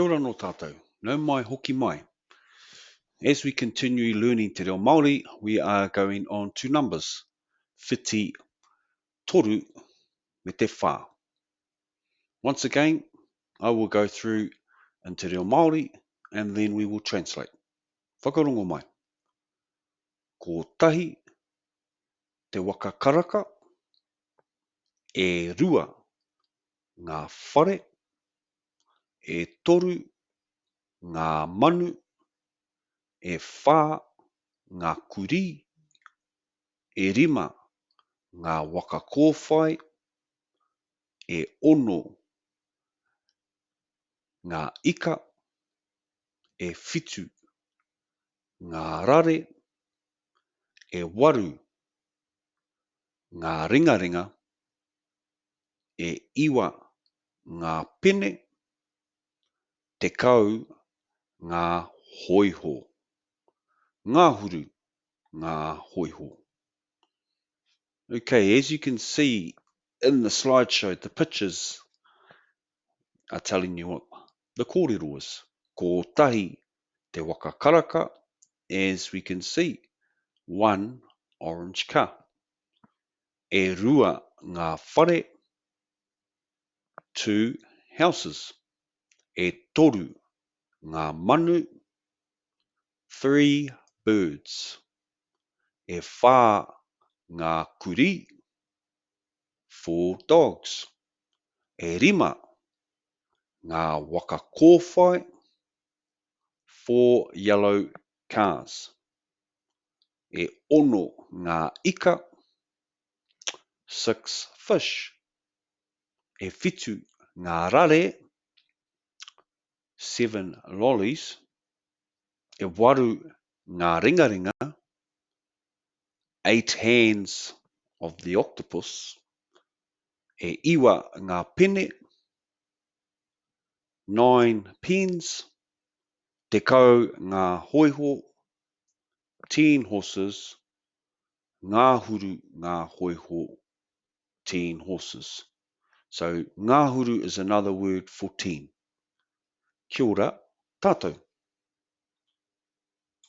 Kia ora no tātou. Nau mai hoki mai. As we continue learning te reo Māori, we are going on to numbers. Whiti, toru, me te whā. Once again, I will go through in te reo Māori and then we will translate. Whakarongo mai. Ko tahi, te waka karaka, e rua, ngā whare, e toru, ngā manu, e whā, ngā kuri, e rima, ngā waka kōwhai, e ono, ngā ika, e whitu, ngā rare, e waru, ngā ringaringa, e iwa, ngā pene, te kau, ngā hoiho, ngā huru, ngā hoiho. Okay, as you can see in the slideshow, the pictures are telling you what the kōrero is. Ko tahi te waka karaka, as we can see, one orange car. E rua ngā whare, two houses. E toru ngā manu, three birds. E whā ngā kuri, four dogs. E rima ngā waka kōwhai, four yellow cars. E ono ngā ika, six fish. E whitu ngā rare, seven lollies. E waru ngā ringaringa, eight hands of the octopus. E iwa ngā pene, nine pens. Te kau ngā hoiho, 10 horses. Ngā huru ngā hoiho, 10 horses. So ngā huru is another word for 10. Kia ora tātou.